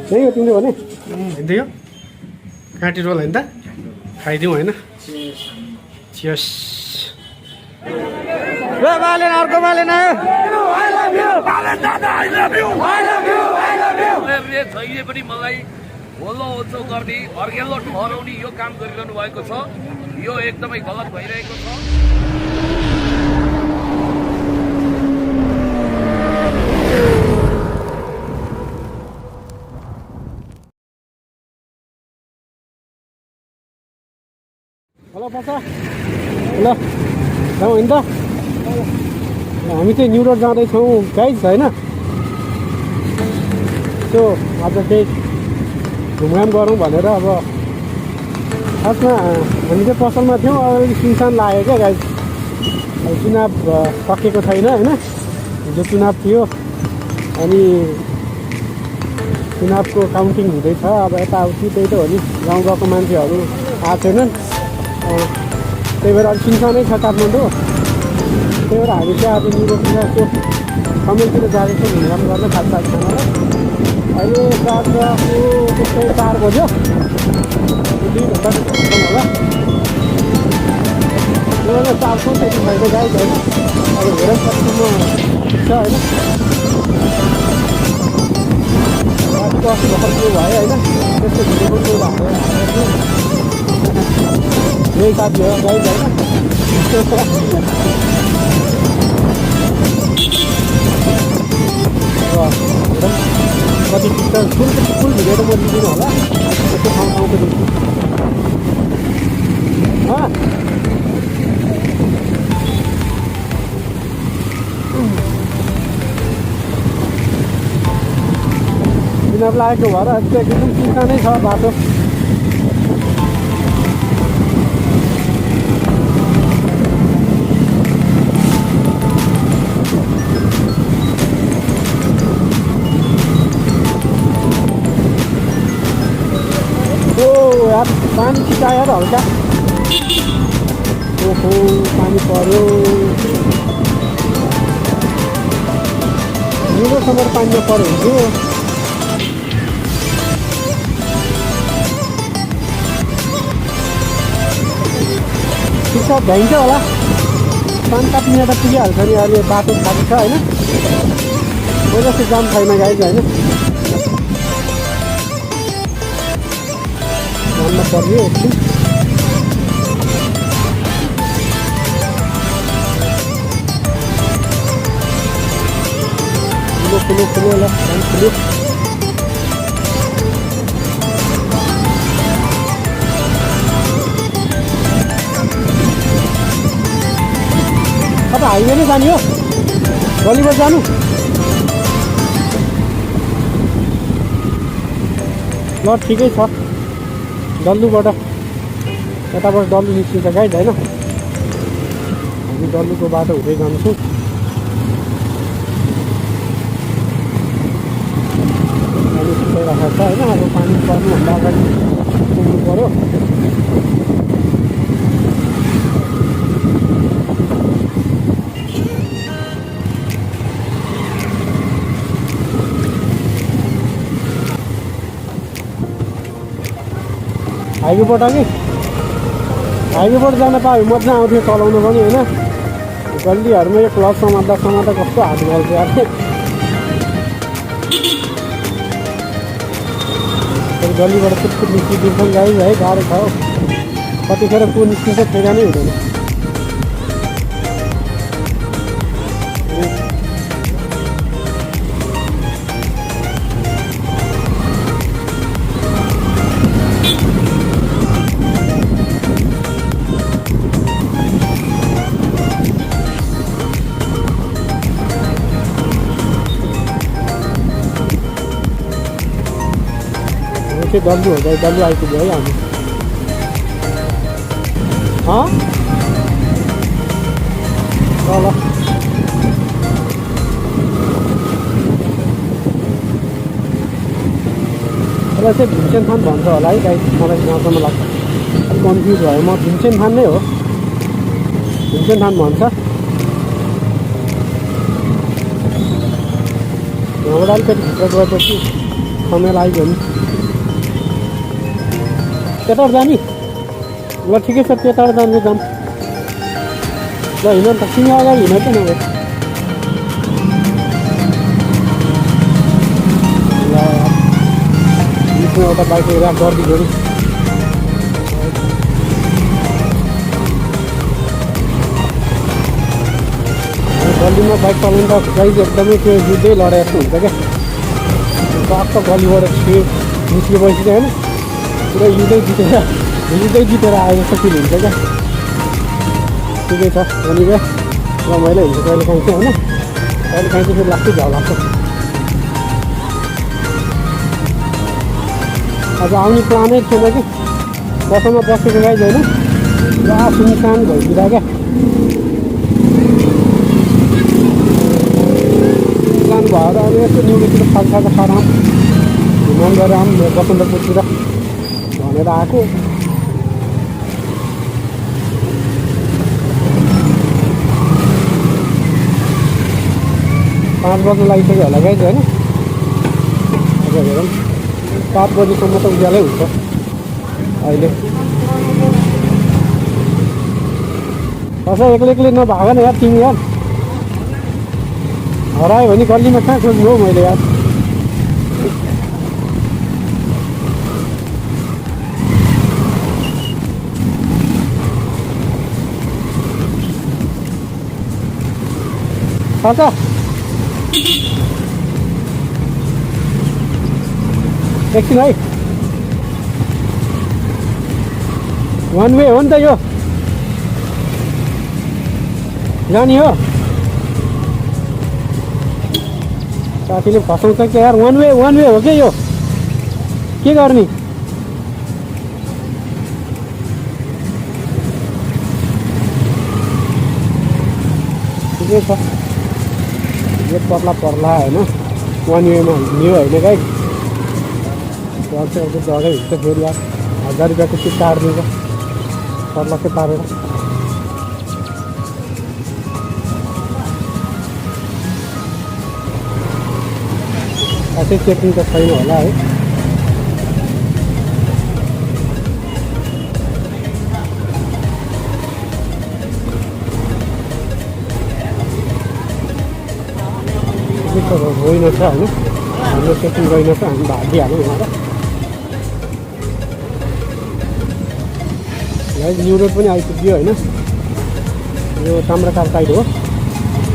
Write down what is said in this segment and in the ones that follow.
त्यही हो तिमीले भने हिँड्दै हो काँटी रोल होइन त खाइदिउँ होइन चियर्स ल बालेन अर्को बालेन जहिले पनि मलाई होल्लो ओछो गर्ने अर्घेल्लो ठहराउने यो काम गरिरहनु भएको छ यो एकदमै गलत भइरहेको छ हेलो बच्चा ल जाउँ होइन त हामी चाहिँ न्यु रोड जाँदैछौँ गाइज होइन त्यो आज चाहिँ घुमघाम गरौँ भनेर अब खासमा हामी चाहिँ पसलमा थियौँ अलिक सुनसान लाग्यो क्या गाइज चुनाव सकेको छैन होइन हिजो चुनाव थियो अनि चुनावको काउन्टिङ हुँदैछ अब यताउति त्यही त हो नि गाउँ गाउँको मान्छेहरू आएको छैनन् त्यही भएर अलिक सुनसानै छ काठमाडौँ त्यही भएर हामी चाहिँ आज न्यु रोडतिर त्यो समयतिर जाँदैछौँ घुमघाम गर्न साथीसँग अहिले रातको त्यस्तै 4 बज्यो 2 घन्टा होला त्यो 400 त्यति भएको गाई होइन अब हेरौँ कतिसम्म पुग्छ होइन रातको अस्ति भर्खर त्यो भयो होइन त्यस्तो भिडियो पनि भएको यही साथी हो गाई होइन कति पिक्चर फुल भिडियो त म दिँदिनँ होला त्यस्तो ठाउँको दिन्छु चुनाव लागेको भएर एकदम चिन्ता नै छ बाटो यार पानी खिचा यार हल्का ओहो पानी पर्यो हिउँदोसम्म पानीमा पर्यो हुन्थ्यो ठिक छ भ्याइन्छ होला पानी काट्ने त पुगिहाल्छ नि अहिले बाटो खाली छ होइन कोही जस्तो जाम छैन गाइज होइन भन्न पर्यो एकछिन ठुलो ल ठुलो अब हाइवे नै जाने हो गलीबाट जानु ल ठिकै छ डल्लुबाट यताबाट डल्लु निस्किन्छ गाइड होइन हामी डल्लुको बाटो हुँदै जान्छौँ पानी सुकाइरहेको छ होइन अब पानी पर्नुभन्दा अगाडि पुग्नु पऱ्यो हाइवेबाट नि हाइवेबाट जान पायो मजा आउँथ्यो चलाउनु पनि होइन गल्लीहरूमा यो क्लच समात्दा कस्तो हात गल्छ यार गल्लीबाट कुटकुट निस्किदिन्छन् गाई है गाह्रो छ हौ कतिखेर को निस्किन्छ ठेगानै हुँदैन डल्लु हो जाए डल्लु आइपुग्यो है हामी ल यसलाई चाहिँ भीमसेन थान भन्छ होला है गाई मलाई गाउँसम्म लाग्छ अलिक कन्फ्युज भयो म भीमसेन थान नै हो भीमसेन थान भन्छ यहाँबाट अलिकति भित्र गएपछि समय लाग्यो नि त्यताबाट जाने ल ठिकै छ त्यताबाट जानु जाऊँ ल हिँड नि त तिमी अगाडि हिँड त नभए ल बिचमा एउटा बाइक राख गरिदिएको नि गल्लीमा बाइक चलाउनु त गाइज एकदमै त्यो जुत्दै लडेर जस्तो हुन्छ क्या टक्क गल्लीबाट निस्किएपछि चाहिँ होइन पुरै युदै जितेर आए जस्तो फिल हुन्छ क्या ठिकै छ अनि क्या रमाइलो हुन्छ कहिले काहीँ चाहिँ होइन कहिले काहीँ चाहिँ फेरि लाग्छ झ्याउ लाग्छ आज आउने प्लानै थिएन कि बसमा बसेको गाइज होइन पुरा सुनसान भइदिँदा क्या प्लान भएर अब यसो न्युरोतिर खालखालको खाना घुमान गरेर आऊँ बसन्तपुरतिर भनेर आएको 5 बज्न लागिसक्यो होला गाइज होइन अब हेरौँ 7 बजीसम्म त उज्यालै हुन्छ अहिले कसै एक्लै नभाग न यार तिमी यार हरायो भने गल्लीमा कहाँ खोज्नु हौ मैले यार साचा एकछिन है वान वे हो नि त यो जाने हो साथीले फसाउँछ क्या यार वान वे हो क्या यो के गर्ने ठिकै छ यो पत्ला पर्ला होइन वान वेमा हिँड्यो होइन गाई अर्को जग्गै हुन्छ फेरि यार 1000 रुपियाँको सिट काटिदिन्छ सर्लक्कै पारेर अझै चेकिङ त छैन होला है होइन छ होइन हाम्रो चेकिङ गइनछ हामी भागिहाल्यौँ उहाँलाई न्यु रोड पनि आइपुग्यो होइन यो ताम्राकार साइड हो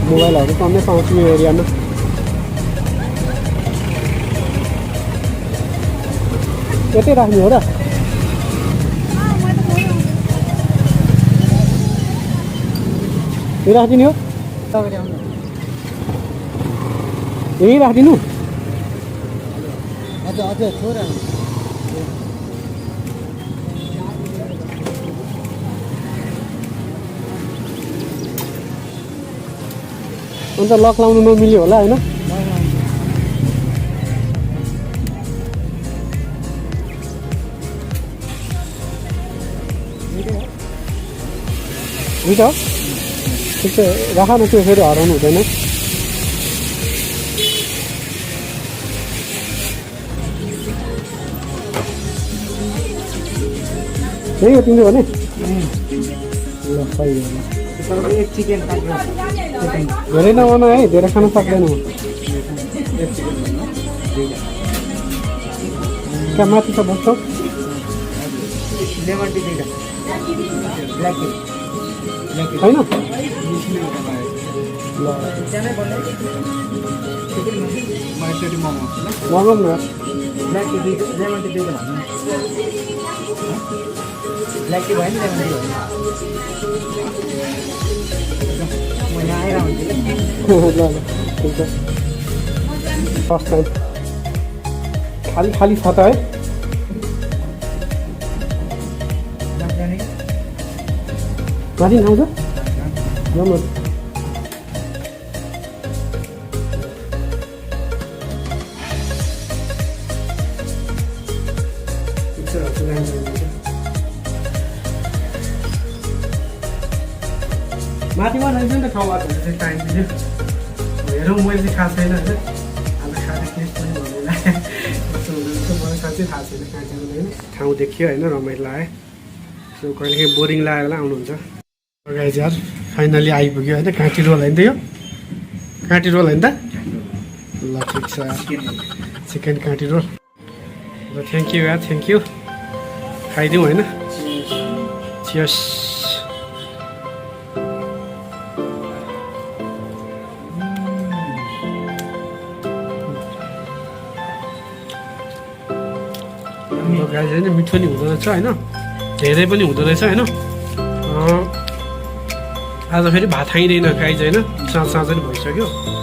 मोबाइलहरू कमै पाउँछ यो एरियामा यतै राख्ने हो र यही राखिदिने हो यही राखिदिनु हजुर छोरा अन्त लक लाउनु नमिल्यो होला होइन हुन्छ ठिक छ राख न त्यो फेरि हराउनु हुँदैन यही हो तिम्रो भने ल सही हो एक चिकन धेरै नबना है धेरै खान सक्दैन म त्यहाँ माथि त बस्छौ होइन मगाउँ न ब्ल्याक टी भयो नि ल ठिक छ फर्स्ट टाइम खाली छ त है माथि आउँछ जाउँ माथिमा रहेछ नि त ठाउँ बाटो चाहिँ टाइम दियो हेरौँ मैले चाहिँ खाएको छैन होइन अब खाँदा टेस्ट पनि भन्दैन चाहिँ थाहा छैन कहाँ जानु होइन ठाउँ देखियो होइन रमाइलो लाग्यो सो कहिलेकाहीँ बोरिङ लागेर बेला आउनुहुन्छ गाइज यार फाइनली आइपुग्यो होइन काँटी रोल होइन त यो काँटी रोल होइन त ल ठिक छ चिकन काँटी रोल ल थ्याङ्क यू यार थ्याङ्क यू खाइदिउँ होइन चियर्स गाई होइन मिठो नि हुँदो रहेछ होइन धेरै पनि हुँदो रहेछ होइन आज फेरि भात खाइँदैन गाइज होइन साँझ साँझ पनि भइसक्यो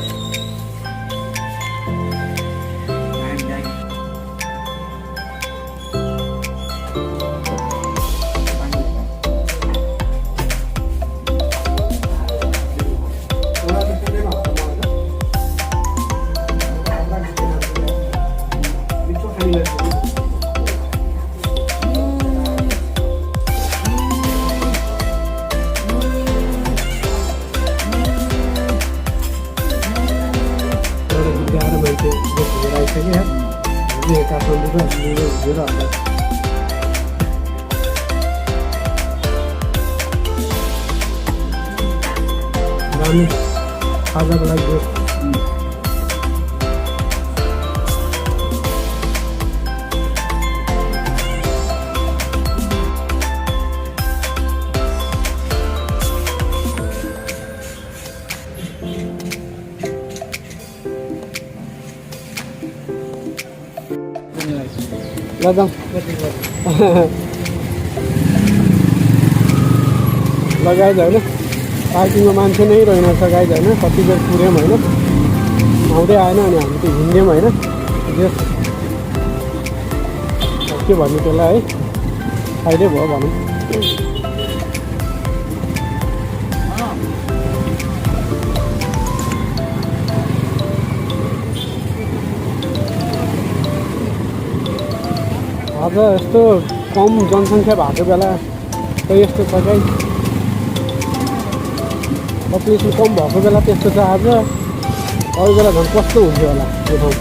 खाजाको लागि ल गाइज होइन पार्किङमा मान्छे नै रहेनछ गाइज होइन कति बेर पुग्यौँ होइन आउँदै आएन अनि हामी त हिँड्यौँ होइन के भन्नु त्यसलाई है फाइदै भयो भनौँ आज यस्तो कम जनसङ्ख्या भएको बेला त यस्तो छ गाइज पपुलेसन कम भएको बेला त्यस्तो छ आज अरू बेला झन् कस्तो हुन्थ्यो होला त्यो ठाउँ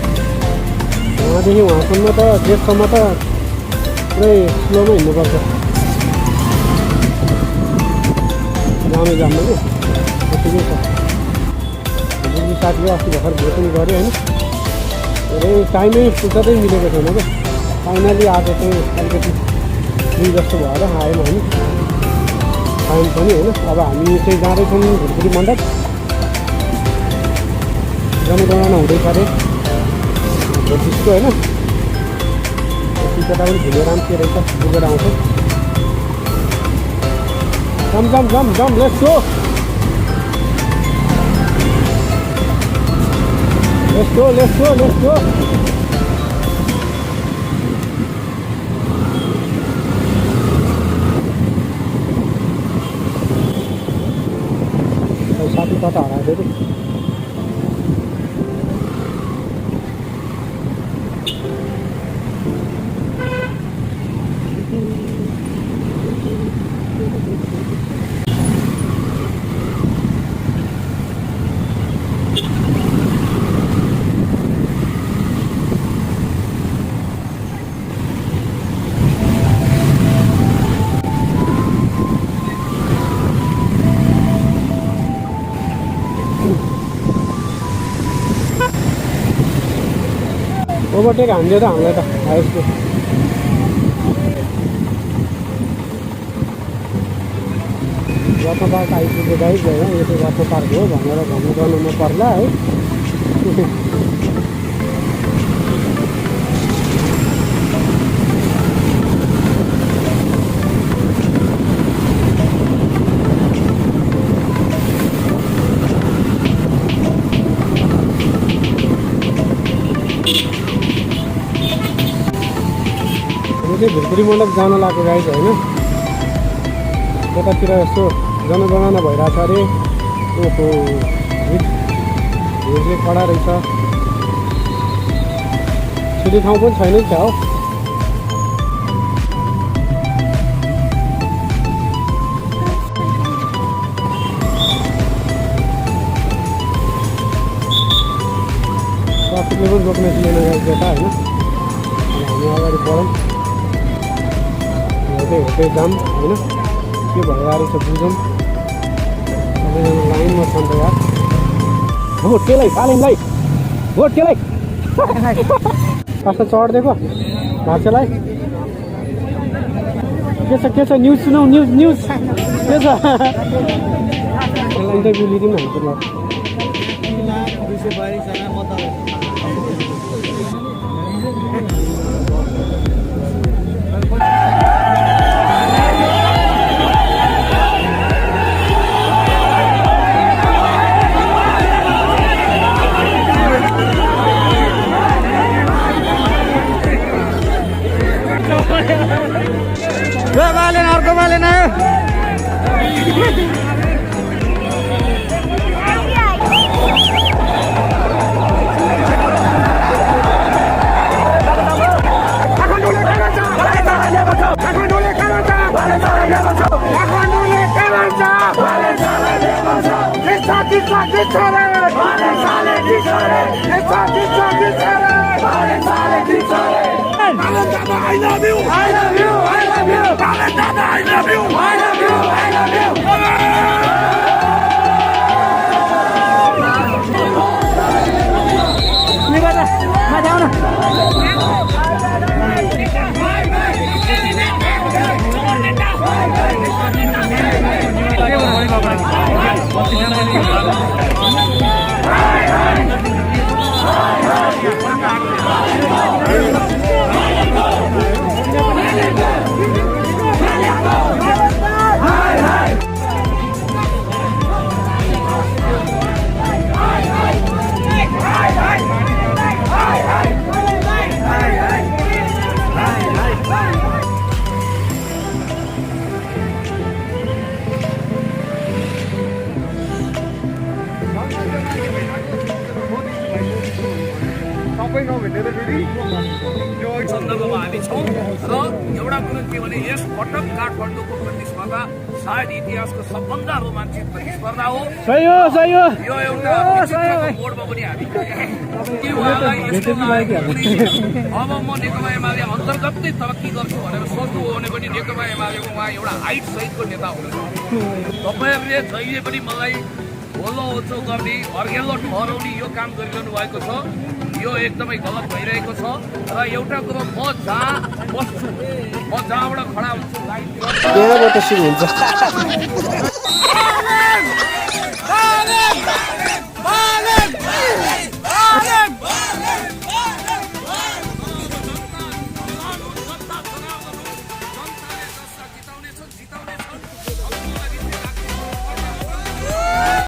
वहाँदेखि वहाँसम्म त गेटसम्म त पुरै स्लोमा हिँड्नुपर्छ जामै जाम्नु कि त्यतिकै छ दिदी साथीले अस्ति भर्खर भेट पनि गऱ्यो होइन धेरै टाइमै फुर्सदै मिलेको छैन क्या फाइनली आज चाहिँ अलिकति दुई जस्तो भएर आयौँ हामी टाइम पनि होइन अब हामी चाहिँ जाँदैछौँ धुपगढी मण्डप जनगणना हुँदैछ अरे भोटिसको होइन टिकटा पनि घुमेर आउँछ के रहेछ बुझेर आउँछ जम जम जम जम let's go let's go let's go let's go साथी कता हरायो फेरि ओभरटेक हान्दियो त हामीलाई त हाइस्को रत्न पार्क आइपुग्यो गाइज होइन यो चाहिँ रत्न पार्क हो भनेर भन्नु गर्नु नपर्ला है धुपगढी मण्डप जान लागेको गाइज होइन यतातिर यस्तो जनगणना भइरहेछ अरे ओहो भिडले कडा रहेछ छुट्टी ठाउँ पनि छैन क्या हो ट्राफिकले पनि रोक्ने थिएन यता होइन हामी अगाडि बढौँ हेर्दै हेर्दै जाऊँ होइन के भइरहेको रहेछ बुझौँ सबैजना लाइनमा छन् त यार भोट केलाई सालिमलाई भोट केलाई कस्तो चढिदिएको भाषालाई के छ न्युज सुनाऊ न्युज के छ इन्टरभ्यू लिदिउँ न हाम्रो अर्को Balen I love you! I love you! I love you! Valentana, I love you! I love you! I love you! सन्दर्भमा हामी छौँ र एउटा कुरो के भने यस पटक काठमाडौँको प्रतिस्पर्धा सायद इतिहासको सबभन्दा रोमाञ्चित प्रतिस्पर्धा हो यो एउटा मोडमा पनि हामी के उहाँलाई यस्तो अब म नेकपा एमाले अन्तर्गत नै तरक्की गर्छु भनेर सोच्नु हो भने पनि नेकपा एमालेको उहाँ एउटा हाइट सहितको नेता हुनुहुन्छ तपाईँहरूले जहिले पनि मलाई होल्लो ओछो गर्ने अर्घेल्लो ठहराउने यो काम गरिरहनु भएको छ यो एकदमै गलत भइरहेको छ र एउटा कुरो म जहाँ बस्छु म जहाँबाट खडा हुन्छु त्यहाँबाट सुरु हुन्छ Valentana!